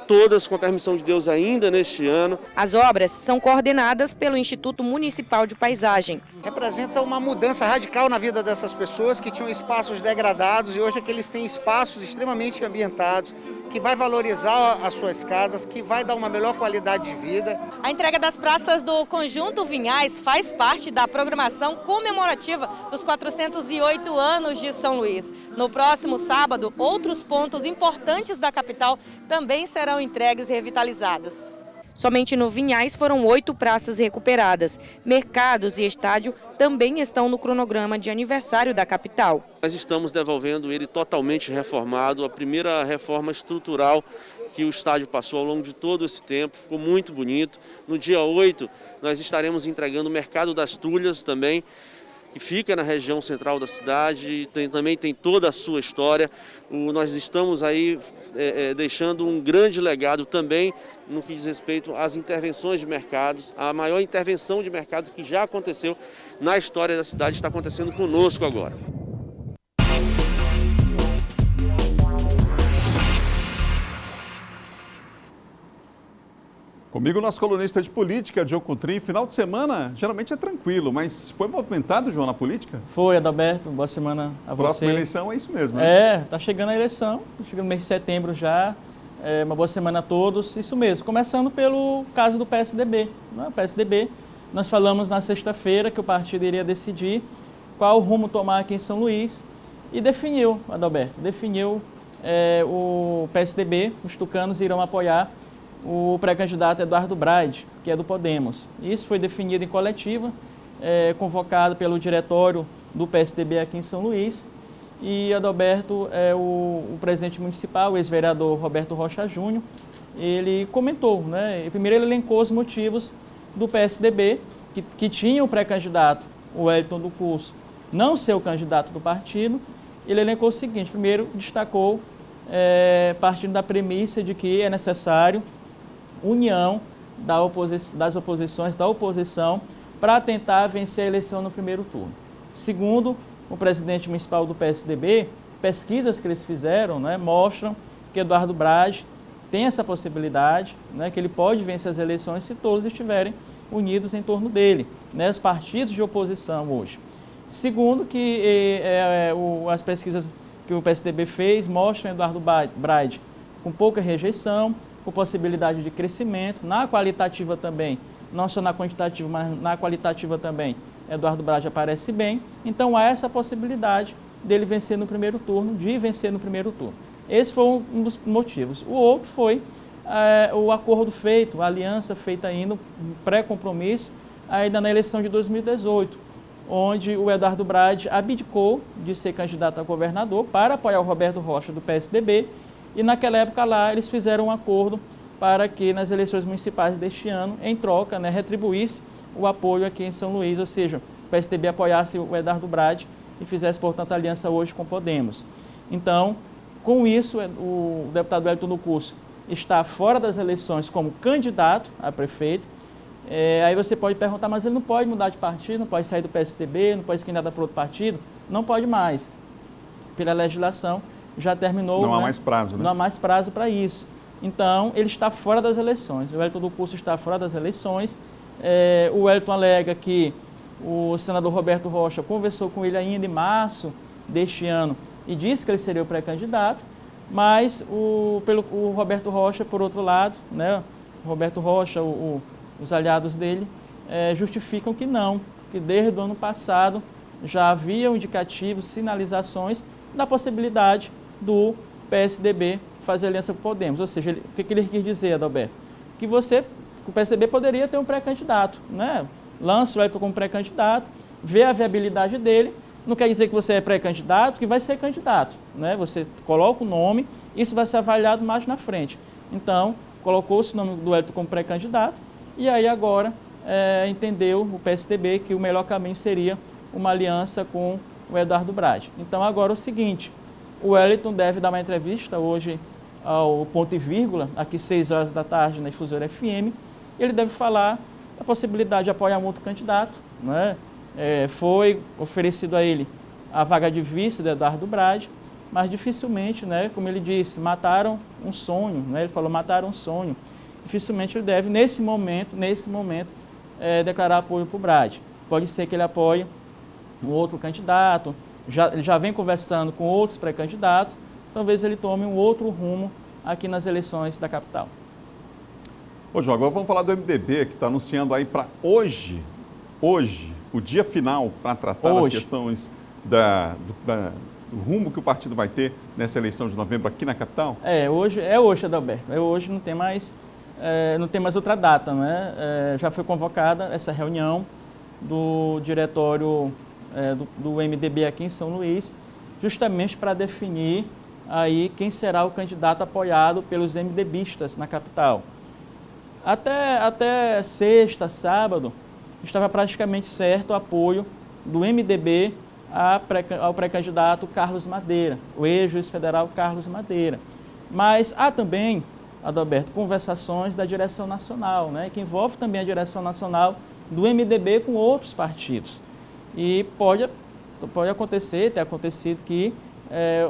todas com a permissão de Deus ainda neste ano. As obras são coordenadas pelo Instituto Municipal de Paisagem. Representa uma mudança radical na vida dessas pessoas que tinham espaços degradados e hoje é que eles têm espaços extremamente ambientados, que vai valorizar as suas casas, que vai dar uma melhor qualidade de vida. A entrega das praças do Conjunto Vinhais faz parte da programação comemorativa dos 408 anos de São Luís. No próximo sábado, outros pontos importantes da capital também serão entregues e revitalizados. Somente no Vinhais foram 8 praças recuperadas. Mercados e estádio também estão no cronograma de aniversário da capital. Nós estamos devolvendo ele totalmente reformado, a primeira reforma estrutural que o estádio passou ao longo de todo esse tempo, ficou muito bonito. No dia 8 nós estaremos entregando o Mercado das Tulhas também, que fica na região central da cidade, também tem toda a sua história. Nós estamos aí deixando um grande legado também no que diz respeito às intervenções de mercados. A maior intervenção de mercado que já aconteceu na história da cidade está acontecendo conosco agora. Comigo, nosso colunista de política, Diogo Coutrin. Final de semana geralmente é tranquilo, mas foi movimentado, João, na política? Foi, Adalberto. Boa semana a você. Próxima eleição é isso mesmo, né? Tá chegando a eleição, chegando no mês de setembro já. Uma boa semana a todos, isso mesmo. Começando pelo caso do PSDB. O PSDB, nós falamos na sexta-feira que o partido iria decidir qual rumo tomar aqui em São Luís e definiu, Adalberto, o PSDB, os tucanos irão apoiar o pré-candidato Eduardo Braide, que é do Podemos. Isso foi definido em coletiva, convocado pelo diretório do PSDB aqui em São Luís. E Adalberto, o presidente municipal, o ex-vereador Roberto Rocha Júnior, ele comentou, né? Primeiro ele elencou os motivos do PSDB, que tinha o pré-candidato, o Wellington do Curso, não ser o candidato do partido. Ele elencou o seguinte: primeiro destacou, partindo da premissa de que é necessário união das oposições, da oposição, para tentar vencer a eleição no primeiro turno. Segundo o presidente municipal do PSDB, pesquisas que eles fizeram, né, mostram que Eduardo Braide tem essa possibilidade, né, que ele pode vencer as eleições se todos estiverem unidos em torno dele, né, os partidos de oposição hoje. Segundo, que as pesquisas que o PSDB fez mostram Eduardo Braide com pouca rejeição, com possibilidade de crescimento, na qualitativa também, não só na quantitativa, mas na qualitativa também, Eduardo Braide aparece bem. Então há essa possibilidade dele vencer no primeiro turno, de vencer no primeiro turno. Esse foi um dos motivos. O outro foi o acordo feito, a aliança feita ainda, um pré-compromisso, ainda na eleição de 2018, onde o Eduardo Braide abdicou de ser candidato a governador para apoiar o Roberto Rocha do PSDB, e naquela época lá eles fizeram um acordo para que nas eleições municipais deste ano, em troca, né, retribuísse o apoio aqui em São Luís, ou seja, o PSDB apoiasse o Eduardo Braide e fizesse, portanto, aliança hoje com Podemos. Então, com isso, o deputado Wellington do Curso está fora das eleições como candidato a prefeito. Aí você pode perguntar, mas ele não pode mudar de partido, não pode sair do PSDB, não pode se candidatar para outro partido? Não pode mais. Pela legislação, já terminou. Não há mais prazo, né? Não há mais prazo para isso. Então, ele está fora das eleições. O Wellington do Curso está fora das eleições. O Wellington alega que o senador Roberto Rocha conversou com ele ainda em março deste ano e disse que ele seria o pré-candidato, mas o Roberto Rocha, por outro lado, né, o Roberto Rocha, os aliados dele, justificam que não, que desde o ano passado já haviam indicativos, sinalizações da possibilidade do PSDB fazer aliança com o Podemos. Ou seja, o que ele quis dizer, Adalberto? Que o PSDB poderia ter um pré-candidato, né? Lança o Wellington como pré-candidato, vê a viabilidade dele, não quer dizer que você é pré-candidato, que vai ser candidato, né? Você coloca o nome, isso vai ser avaliado mais na frente. Então, colocou-se o nome do Wellington como pré-candidato, e aí agora entendeu, o PSDB, que o melhor caminho seria uma aliança com o Eduardo Brade. Então agora é o seguinte, o Wellington deve dar uma entrevista hoje ao Ponto e Vírgula, aqui 6 horas da tarde na Difusora FM, e ele deve falar da possibilidade de apoiar um outro candidato, né? Foi oferecido a ele a vaga de vice do Eduardo Brade, mas dificilmente, né, como ele disse, mataram um sonho, né? Ele falou, mataram um sonho. Dificilmente ele deve, nesse momento, declarar apoio para o Brade. Pode ser que ele apoie um outro candidato, ele já vem conversando com outros pré-candidatos, talvez ele tome um outro rumo aqui nas eleições da capital. Ô, João, agora vamos falar do MDB, que está anunciando aí para hoje, o dia final para tratar das questões do rumo que o partido vai ter nessa eleição de novembro aqui na capital? Hoje, Adalberto. Hoje não tem mais outra data, né? Já foi convocada essa reunião do diretório do MDB aqui em São Luís, justamente para definir aí quem será o candidato apoiado pelos MDBistas na capital. Até sexta, sábado, estava praticamente certo o apoio do MDB ao pré-candidato Carlos Madeira, o ex-juiz federal Carlos Madeira. Mas há também, Adalberto, conversações da direção nacional, né, que envolve também a direção nacional do MDB com outros partidos. E pode acontecer, ter acontecido que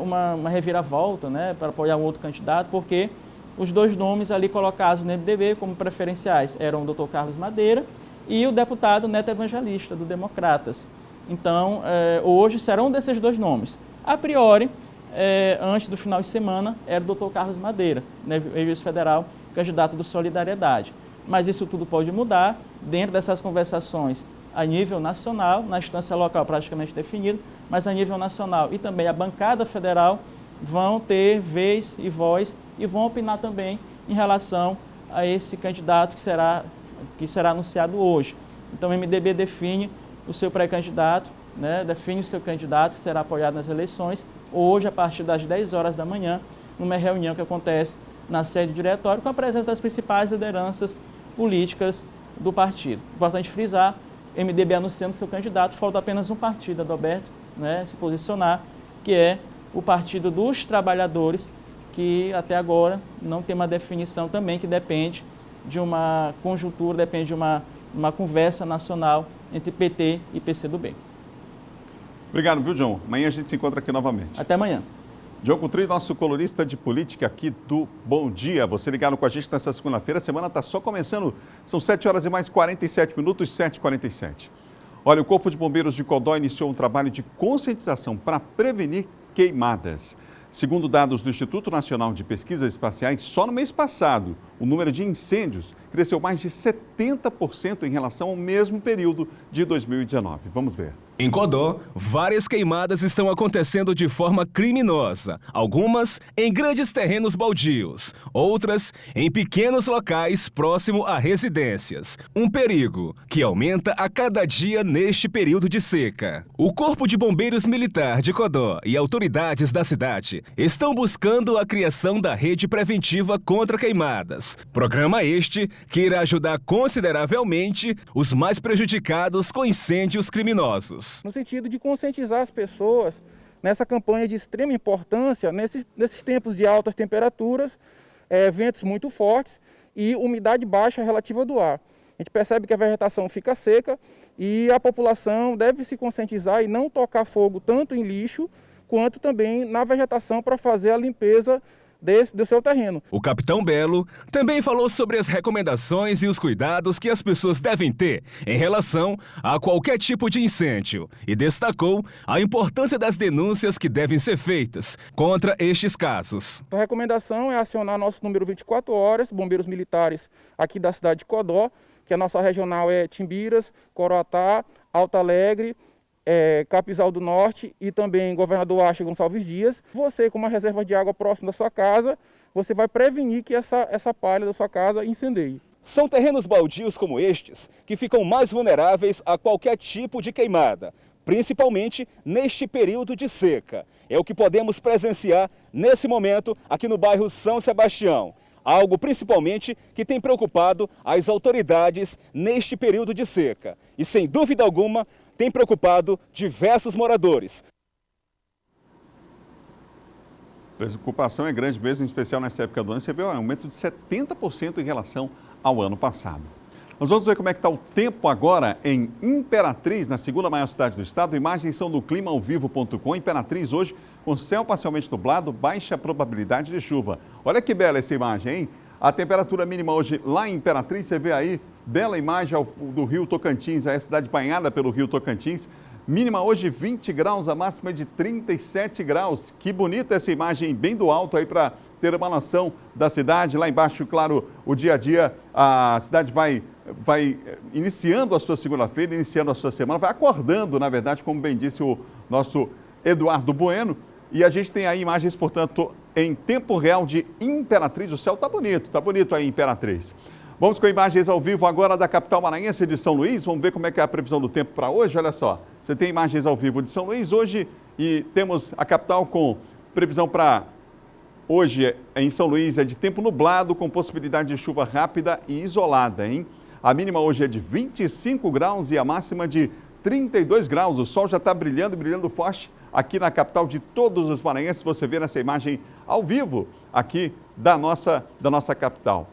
uma reviravolta, né, para apoiar um outro candidato, porque os dois nomes ali colocados no MDB como preferenciais eram o doutor Carlos Madeira e o deputado Neto Evangelista, do Democratas. Então, hoje serão desses dois nomes. A priori, antes do final de semana, era o doutor Carlos Madeira, né, ex-juiz federal, candidato do Solidariedade. Mas isso tudo pode mudar dentro dessas conversações a nível nacional, na instância local praticamente definido, mas a nível nacional e também a bancada federal vão ter vez e voz e vão opinar também em relação a esse candidato que será anunciado hoje. Então o MDB define o seu pré-candidato, né, define o seu candidato que será apoiado nas eleições, hoje a partir das 10 horas da manhã, numa reunião que acontece na sede do diretório com a presença das principais lideranças políticas do partido. Importante frisar, MDB anunciando seu candidato, falta apenas um partido, Adalberto, né, se posicionar, que é o Partido dos Trabalhadores, que até agora não tem uma definição também, que depende de uma conjuntura, depende de uma conversa nacional entre PT e PCdoB. Obrigado, viu, João? Amanhã a gente se encontra aqui novamente. Até amanhã. João Coutrinho, nosso colunista de política aqui do Bom Dia. Você ligado com a gente nessa segunda-feira, a semana está só começando. São 7 horas e mais 47 minutos, 7h47. Olha, o Corpo de Bombeiros de Codó iniciou um trabalho de conscientização para prevenir queimadas. Segundo dados do Instituto Nacional de Pesquisas Espaciais, só no mês passado, o número de incêndios cresceu mais de 70% em relação ao mesmo período de 2019. Vamos ver. Em Codó, várias queimadas estão acontecendo de forma criminosa. Algumas em grandes terrenos baldios, outras em pequenos locais próximo a residências. Um perigo que aumenta a cada dia neste período de seca. O Corpo de Bombeiros Militar de Codó e autoridades da cidade estão buscando a criação da rede preventiva contra queimadas. Programa este que irá ajudar consideravelmente os mais prejudicados com incêndios criminosos. No sentido de conscientizar as pessoas nessa campanha de extrema importância, nesses tempos de altas temperaturas, ventos muito fortes e umidade baixa relativa do ar. A gente percebe que a vegetação fica seca e a população deve se conscientizar e não tocar fogo tanto em lixo quanto também na vegetação para fazer a limpeza do seu terreno. O capitão Belo também falou sobre as recomendações e os cuidados que as pessoas devem ter em relação a qualquer tipo de incêndio e destacou a importância das denúncias que devem ser feitas contra estes casos. A recomendação é acionar nosso número 24 horas, bombeiros militares aqui da cidade de Codó, que a nossa regional é Timbiras, Coroatá, Alto Alegre, Capizal do Norte e também Governador Acha Gonçalves Dias. Você, com uma reserva de água próxima da sua casa, você vai prevenir que essa palha da sua casa incendeie. São terrenos baldios como estes que ficam mais vulneráveis a qualquer tipo de queimada, principalmente neste período de seca. É o que podemos presenciar nesse momento aqui no bairro São Sebastião. algo principalmente que tem preocupado as autoridades neste período de seca. E sem dúvida alguma, tem preocupado diversos moradores. A preocupação é grande mesmo, em especial nessa época do ano. Você vê um aumento de 70% em relação ao ano passado. Nós vamos ver como é que está o tempo agora em Imperatriz, na segunda maior cidade do estado. Imagens são do climaauvivo.com. Imperatriz hoje com céu parcialmente nublado, baixa probabilidade de chuva. Olha que bela essa imagem, hein? A temperatura mínima hoje lá em Imperatriz, você vê aí, bela imagem do rio Tocantins, a cidade banhada pelo rio Tocantins. Mínima hoje 20 graus, a máxima de 37 graus. Que bonita essa imagem, bem do alto aí para ter uma noção da cidade. Lá embaixo, claro, o dia a dia, a cidade vai iniciando a sua segunda-feira, iniciando a sua semana, vai acordando, na verdade, como bem disse o nosso Eduardo Bueno. E a gente tem aí imagens, portanto, em tempo real de Imperatriz. O céu tá bonito aí em Imperatriz. Vamos com imagens ao vivo agora da capital maranhense de São Luís. Vamos ver como é que é a previsão do tempo para hoje. Olha só, você tem imagens ao vivo de São Luís hoje e temos a capital com previsão para hoje em São Luís é de tempo nublado com possibilidade de chuva rápida e isolada, hein? A mínima hoje é de 25 graus e a máxima de 32 graus. O sol já está brilhando, brilhando forte aqui na capital de todos os maranhenses. Você vê nessa imagem ao vivo aqui da nossa capital.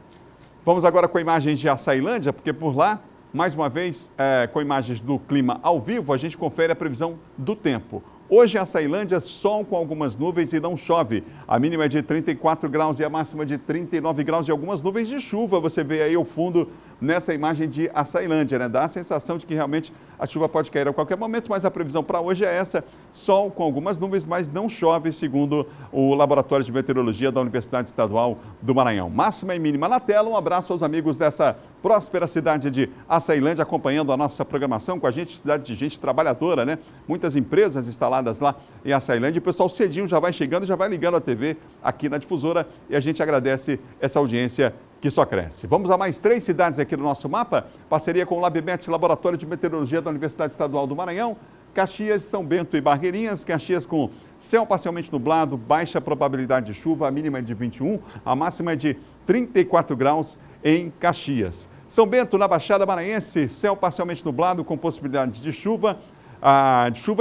Vamos agora com imagens de Açailândia, porque por lá, mais uma vez, com imagens do clima ao vivo, a gente confere a previsão do tempo. Hoje em Açailândia, sol com algumas nuvens e não chove. A mínima é de 34 graus e a máxima de 39 graus e algumas nuvens de chuva. Você vê aí ao fundo nessa imagem de Açailândia, né? Dá a sensação de que realmente a chuva pode cair a qualquer momento, mas a previsão para hoje é essa. Sol com algumas nuvens, mas não chove, segundo o Laboratório de Meteorologia da Universidade Estadual do Maranhão. Máxima e mínima na tela. Um abraço aos amigos dessa próspera cidade de Açailândia, acompanhando a nossa programação com a gente, cidade de gente trabalhadora, né? Muitas empresas instaladas lá em Açailândia. O pessoal cedinho já vai chegando, já vai ligando a TV aqui na Difusora e a gente agradece essa audiência que só cresce. Vamos a mais 3 cidades aqui no nosso mapa. Parceria com o LabMet, Laboratório de Meteorologia da Universidade Estadual do Maranhão. Caxias, São Bento e Barreirinhas. Caxias com céu parcialmente nublado, baixa probabilidade de chuva, a mínima é de 21, a máxima é de 34 graus em Caxias. São Bento, na Baixada Maranhense, céu parcialmente nublado com possibilidade de chuva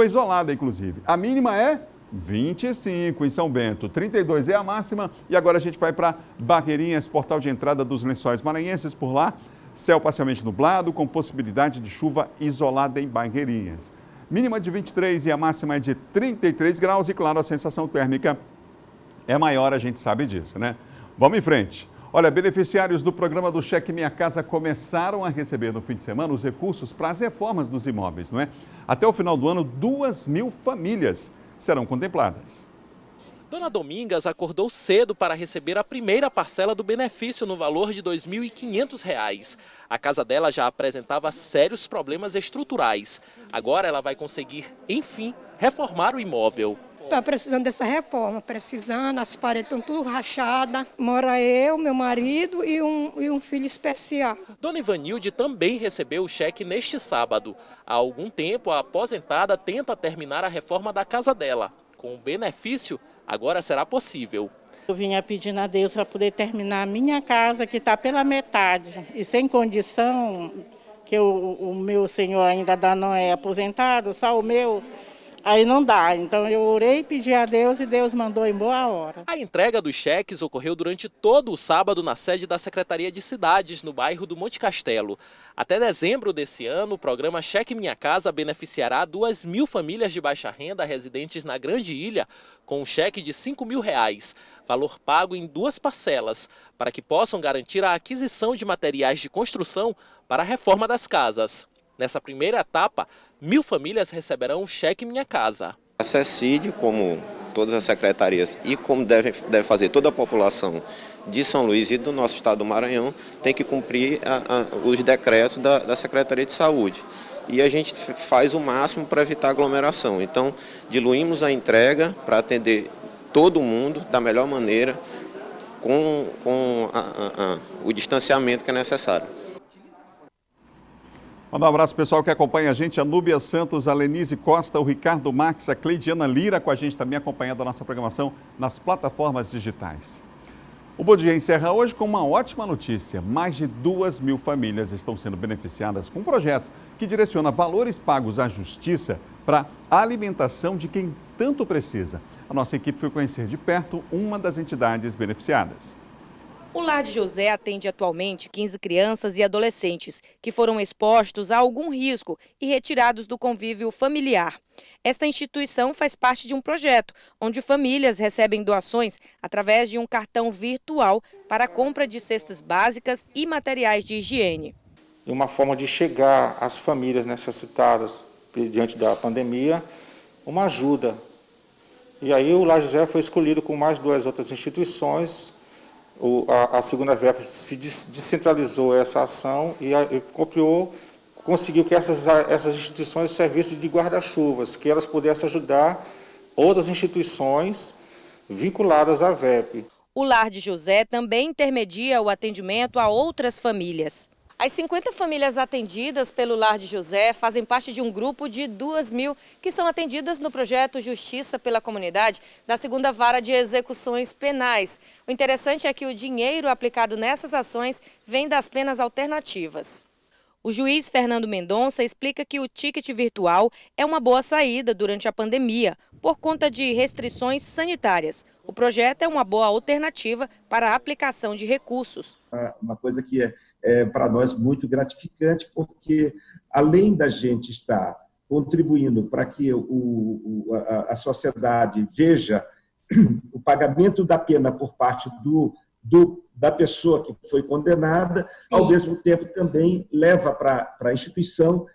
isolada, inclusive. A mínima é 25 em São Bento, 32 é a máxima. E agora a gente vai para Barreirinhas, portal de entrada dos Lençóis Maranhenses. Por lá, céu parcialmente nublado com possibilidade de chuva isolada em Barreirinhas. Mínima de 23 e a máxima é de 33 graus. E claro, a sensação térmica é maior, a gente sabe disso, né? Vamos em frente. Olha, beneficiários do programa do Cheque Minha Casa começaram a receber no fim de semana os recursos para as reformas dos imóveis, não é? Até o final do ano, 2.000 famílias serão contempladas. Dona Domingas acordou cedo para receber a primeira parcela do benefício no valor de R$ 2.500. A casa dela já apresentava sérios problemas estruturais. Agora ela vai conseguir, enfim, reformar o imóvel. Está precisando dessa reforma, as paredes estão tudo rachadas. Mora eu, meu marido e um filho especial. Dona Ivanilde também recebeu o cheque neste sábado. Há algum tempo, a aposentada tenta terminar a reforma da casa dela. Com o benefício, agora será possível. Eu vinha pedindo a Deus para poder terminar a minha casa, que está pela metade. E sem condição, que o meu senhor ainda não é aposentado, só o meu... Aí não dá, então eu orei, pedi a Deus e Deus mandou em boa hora. A entrega dos cheques ocorreu durante todo o sábado na sede da Secretaria de Cidades, no bairro do Monte Castelo. Até dezembro desse ano, o programa Cheque Minha Casa beneficiará 2.000 famílias de baixa renda residentes na Grande Ilha com um cheque de R$ 5.000, valor pago em 2 parcelas, para que possam garantir a aquisição de materiais de construção para a reforma das casas. Nessa primeira etapa, 1.000 famílias receberão o Cheque Minha Casa. A CECID, como todas as secretarias e como deve fazer toda a população de São Luís e do nosso estado do Maranhão, tem que cumprir os decretos da Secretaria de Saúde. E a gente faz o máximo para evitar aglomeração. Então, diluímos a entrega para atender todo mundo da melhor maneira, com o distanciamento que é necessário. Mandar um abraço pessoal que acompanha a gente, a Núbia Santos, a Lenise Costa, o Ricardo Max, a Cleidiana Lira com a gente também acompanhando a nossa programação nas plataformas digitais. O Bom Dia encerra hoje com uma ótima notícia. Mais de 2.000 famílias estão sendo beneficiadas com um projeto que direciona valores pagos à justiça para a alimentação de quem tanto precisa. A nossa equipe foi conhecer de perto uma das entidades beneficiadas. O Lar de José atende atualmente 15 crianças e adolescentes que foram expostos a algum risco e retirados do convívio familiar. Esta instituição faz parte de um projeto onde famílias recebem doações através de um cartão virtual para a compra de cestas básicas e materiais de higiene. Uma forma de chegar às famílias necessitadas diante da pandemia, uma ajuda. E aí o Lar de José foi escolhido com mais 2 outras instituições. A segunda verba se descentralizou essa ação e conseguiu que essas instituições servissem de guarda-chuvas, que elas pudessem ajudar outras instituições vinculadas à VEP. O Lar de José também intermedia o atendimento a outras famílias. As 50 famílias atendidas pelo Lar de José fazem parte de um grupo de 2.000 que são atendidas no projeto Justiça pela Comunidade da 2ª Vara de Execuções Penais. O interessante é que o dinheiro aplicado nessas ações vem das penas alternativas. O juiz Fernando Mendonça explica que o ticket virtual é uma boa saída durante a pandemia, por conta de restrições sanitárias. O projeto é uma boa alternativa para a aplicação de recursos. Uma coisa que é para nós muito gratificante, porque além da gente estar contribuindo para que a sociedade veja o pagamento da pena por parte da pessoa que foi condenada, sim, ao mesmo tempo também leva para a instituição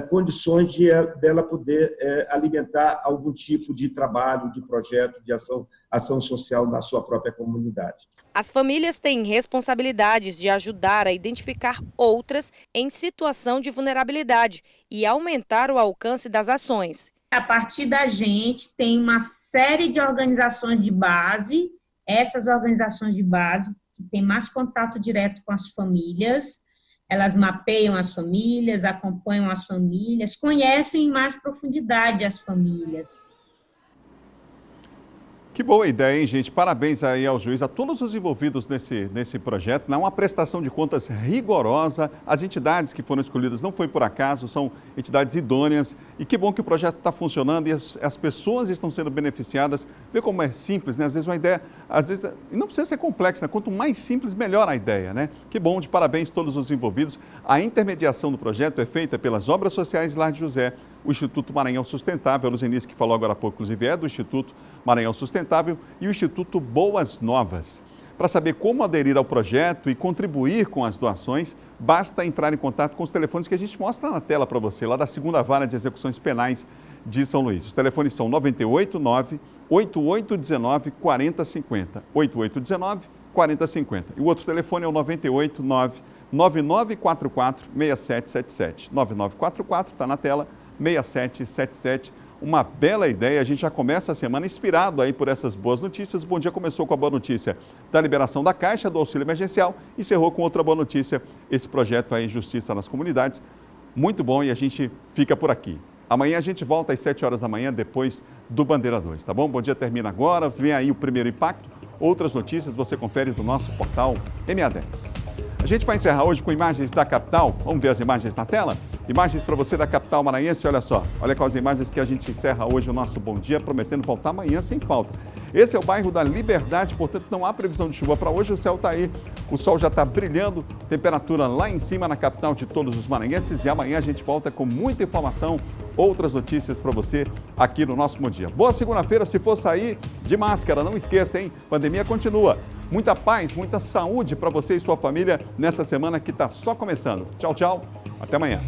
condições dela poder alimentar algum tipo de trabalho, de projeto, de ação social na sua própria comunidade. As famílias têm responsabilidades de ajudar a identificar outras em situação de vulnerabilidade e aumentar o alcance das ações. A partir da gente, tem uma série de organizações de base, essas organizações de base que têm mais contato direto com as famílias, elas mapeiam as famílias, acompanham as famílias, conhecem em mais profundidade as famílias. Que boa ideia, hein, gente? Parabéns aí ao juiz, a todos os envolvidos nesse projeto. Não é uma prestação de contas rigorosa. As entidades que foram escolhidas não foi por acaso, são entidades idôneas. E que bom que o projeto está funcionando e as pessoas estão sendo beneficiadas. Vê como é simples, né? Às vezes uma ideia, não precisa ser complexa, né? Quanto mais simples, melhor a ideia, né? Que bom, de parabéns a todos os envolvidos. A intermediação do projeto é feita pelas Obras Sociais Lar de José, o Instituto Maranhão Sustentável, a Luzenice que falou agora há pouco, inclusive, é do Instituto Maranhão Sustentável, e o Instituto Boas Novas. Para saber como aderir ao projeto e contribuir com as doações, basta entrar em contato com os telefones que a gente mostra na tela para você, lá da 2ª Vara de Execuções Penais de São Luís. Os telefones são 989-8819-4050, 8819-4050. E o outro telefone é o 989-9944-6777. 9944, está na tela, 6777. Uma bela ideia, a gente já começa a semana inspirado aí por essas boas notícias. O Bom Dia começou com a boa notícia da liberação da Caixa, do auxílio emergencial, e encerrou com outra boa notícia, esse projeto aí, Justiça nas Comunidades. Muito bom, e a gente fica por aqui. Amanhã a gente volta às 7 horas da manhã, depois do Bandeira 2, tá bom? Bom Dia termina agora, vem aí o primeiro impacto. Outras notícias você confere do nosso portal MA10. A gente vai encerrar hoje com imagens da capital. Vamos ver as imagens na tela? Imagens para você da capital maranhense, olha só. Olha com as imagens que a gente encerra hoje o nosso Bom Dia, prometendo voltar amanhã sem falta. Esse é o bairro da Liberdade, portanto não há previsão de chuva para hoje, o céu está aí, o sol já está brilhando, temperatura lá em cima na capital de todos os maranhenses, e amanhã a gente volta com muita informação, outras notícias para você aqui no nosso Bom Dia. Boa segunda-feira, se for sair de máscara, não esqueça, hein? Pandemia continua. Muita paz, muita saúde para você e sua família nessa semana que está só começando. Tchau, tchau. Até amanhã.